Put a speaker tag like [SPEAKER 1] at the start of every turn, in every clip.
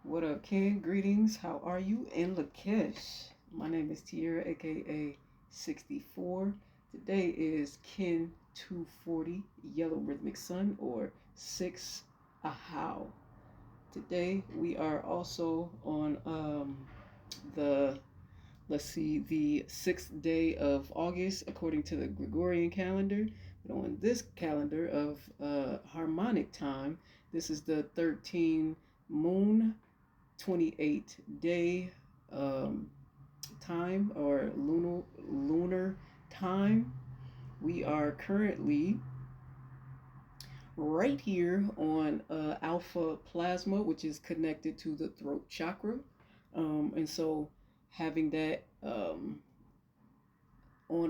[SPEAKER 1] What up, Ken? Greetings. How are you? And Lakesh. My name is Tierra, aka 64. Today is Ken 240 Yellow Rhythmic Sun or 6 A'hau. Today we are also on the the 6th day of August according to the Gregorian calendar. But on this calendar of harmonic time, this is the 13 moon 28-day um, time or lunar time. We are currently right here on alpha plasma, which is connected to the throat chakra. And so having that on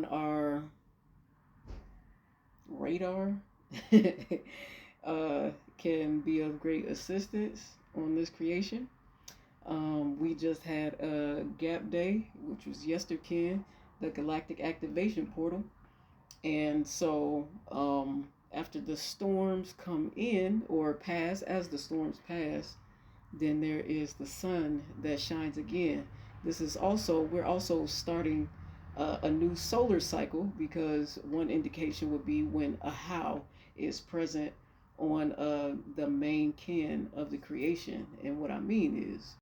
[SPEAKER 1] our radar can be of great assistance on this creation. We just had a gap day, which was yesterday, the galactic activation portal. And so after the storms come in or pass, as the storms pass, then there is the sun that shines again. This is also, we're also starting a new solar cycle because one indication would be when A'hau is present on the main kin of the creation. And what I mean is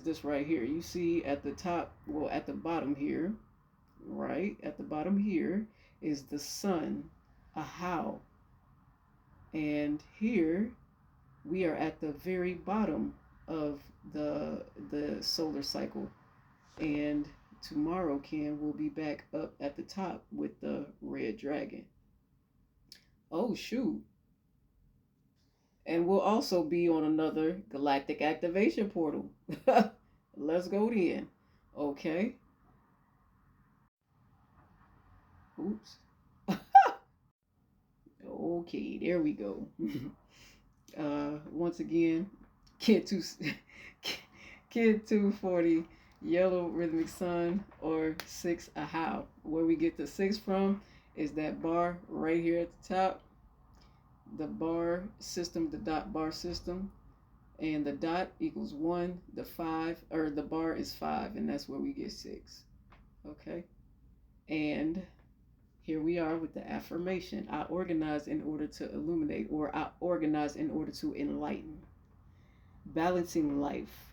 [SPEAKER 1] this right here. You see at the top, well, at the bottom here, right? At the bottom here is the sun, A'hau. And here we are at the very bottom of the solar cycle. And tomorrow, Ken will be back up at the top with the red dragon. Oh, shoot. And we'll also be on another galactic activation portal. Let's go then. Okay. Oops. Okay, there we go. Once again, Kid 2 Kid 240 Yellow Rhythmic Sun or 6 A'hau. Where we get the 6 from is that bar right here at the top. The bar system, the dot bar system, and the dot equals 1, the 5, or the bar is 5, and that's where we get 6. Okay? And here we are with the affirmation. I organize in order to illuminate, or I organize in order to enlighten. Balancing life.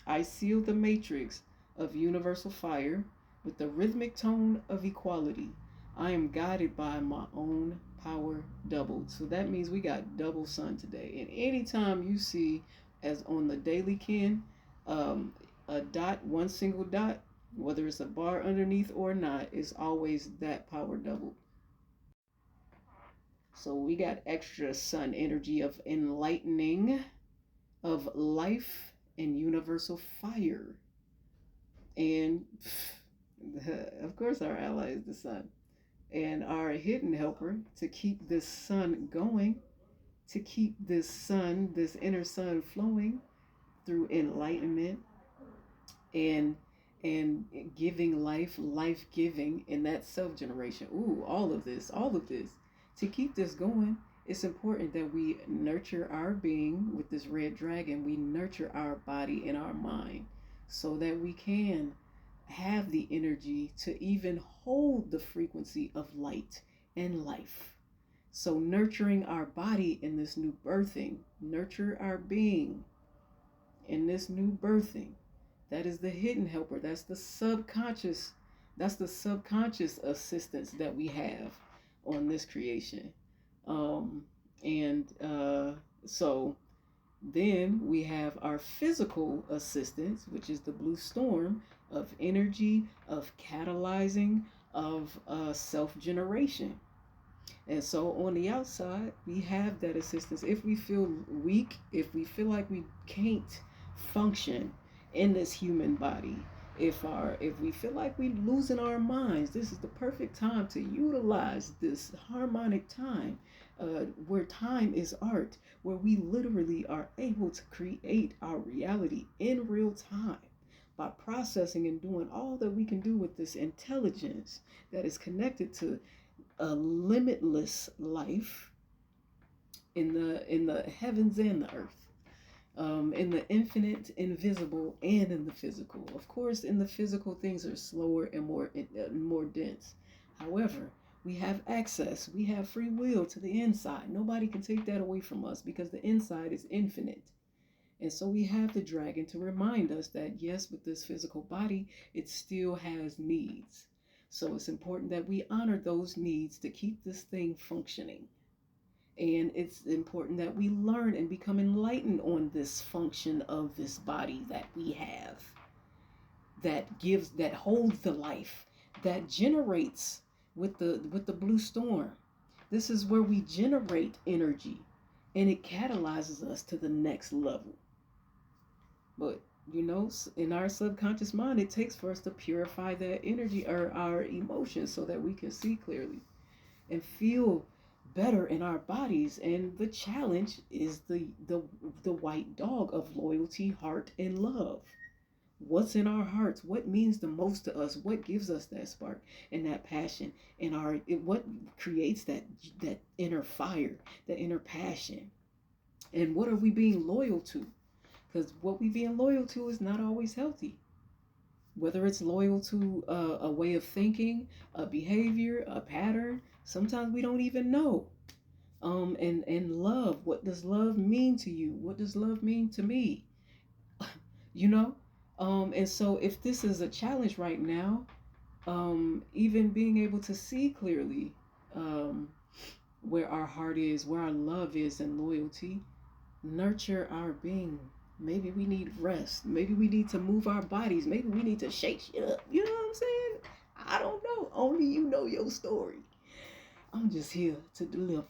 [SPEAKER 1] I seal the matrix of universal fire with the rhythmic tone of equality. I am guided by my own power doubled. So that means we got double sun today. And anytime you see, as on the daily kin, a dot, one single dot, whether it's a bar underneath or not, is always that power doubled. So we got extra sun energy of enlightening, of life, and universal fire. And of course, our ally is the sun. And our hidden helper to keep this sun going, to keep this sun, this inner sun flowing through enlightenment and giving life giving, and that self generation. Ooh, all of this. To keep this going, it's important that we nurture our being with this red dragon. We nurture our body and our mind so that we can have the energy to even hold the frequency of light and life. So, nurturing our body in this new birthing, nurture our being in this new birthing. That is the hidden helper. That's the subconscious. That's the subconscious assistance that we have on this creation. And so then we have our physical assistance, which is the blue storm of energy, of catalyzing, of self generation. And so on the outside, we have that assistance. If we feel weak, if we feel like we can't function in this human body, if we feel like we're losing our minds, this is the perfect time to utilize this harmonic time, where time is art, where we literally are able to create our reality in real time by processing and doing all that we can do with this intelligence that is connected to a limitless life in the heavens and the earth. in the infinite, invisible, and in the physical. Of course, in the physical, things are slower and more dense. However, we have access, we have free will to the inside. Nobody can take that away from us because the inside is infinite. And so we have the dragon to remind us that yes, with this physical body, it still has needs. So it's important that we honor those needs to keep this thing functioning. And it's important that we learn and become enlightened on this function of this body that we have, that holds the life, that generates with the blue storm. This is where we generate energy and it catalyzes us to the next level. But in our subconscious mind, it takes for us to purify that energy or our emotions so that we can see clearly and feel better in our bodies. And the challenge is the white dog of loyalty, heart, and love. What's in our hearts? What means the most to us? What gives us that spark and that passion? And what creates that inner fire, that inner passion? And what are we being loyal to? Because what we being loyal to is not always healthy. Whether it's loyal to a way of thinking, a behavior, a pattern, sometimes we don't even know. And love. What does love mean to you? What does love mean to me? you know. And so if this is a challenge right now, even being able to see clearly where our heart is, where our love is, and loyalty, nurture our being. Maybe we need rest. Maybe we need to move our bodies. Maybe we need to shake shit up. You know what I'm saying? I don't know. Only you know your story. I'm just here to deliver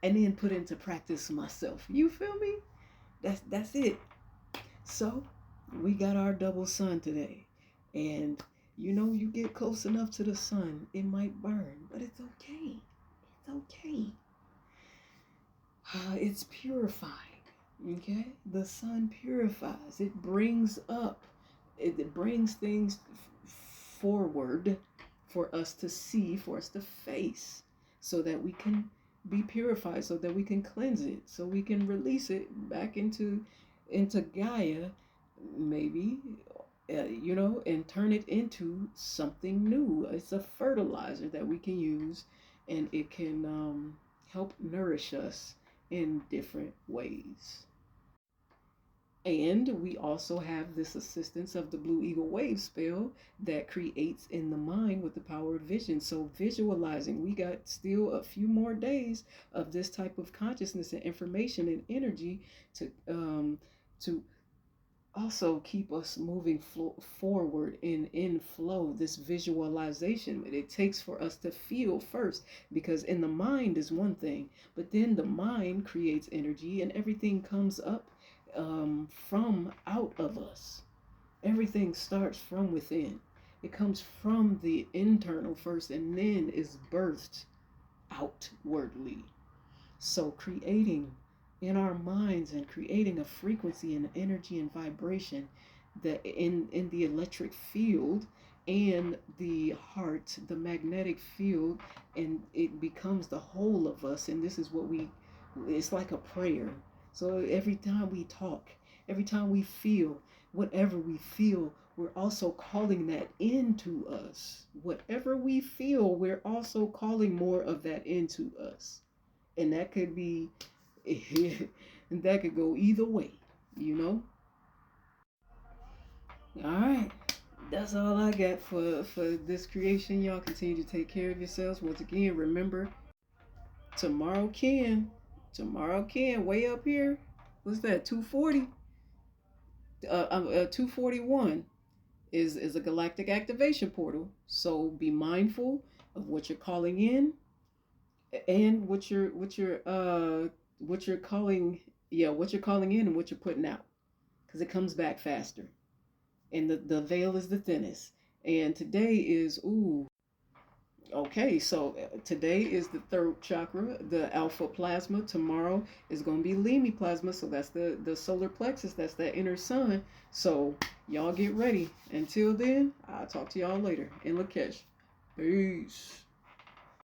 [SPEAKER 1] and then put into practice myself. You feel me? That's it. So we got our double sun today. And you get close enough to the sun, it might burn, but it's okay. It's okay. It's purified. Okay, the sun purifies. It brings up. It brings things forward for us to see, for us to face, so that we can be purified, so that we can cleanse it, so we can release it back into Gaia, maybe, and turn it into something new. It's a fertilizer that we can use, and it can help nourish us in different ways. And we also have this assistance of the Blue Eagle Wave spell that creates in the mind with the power of vision. So visualizing, we got still a few more days of this type of consciousness and information and energy to also keep us moving forward in flow. This visualization it takes for us to feel first, because in the mind is one thing, but then the mind creates energy and everything comes up from out of us. Everything starts from within. It comes from the internal first and then is birthed outwardly. So creating in our minds and creating a frequency and energy and vibration that in the electric field and the heart, the magnetic field, and it becomes the whole of us. And this is it's like a prayer. So every time we talk, every time we feel, whatever we feel, we're also calling that into us. Whatever we feel, we're also calling more of that into us. And that could be, that could go either way, All right. That's all I got for this creation. Y'all continue to take care of yourselves. Once again, remember, tomorrow can way up here. What's that? 240. 241 is a galactic activation portal. So be mindful of what you're calling in and what you're calling in and what you're putting out, because it comes back faster, and the veil is the thinnest. And today is okay, so today is the throat chakra, the alpha plasma. Tomorrow is going to be Lemi plasma, so that's the solar plexus, that's that inner sun. So y'all get ready. Until then, I'll talk to y'all later in Lakesh. Peace.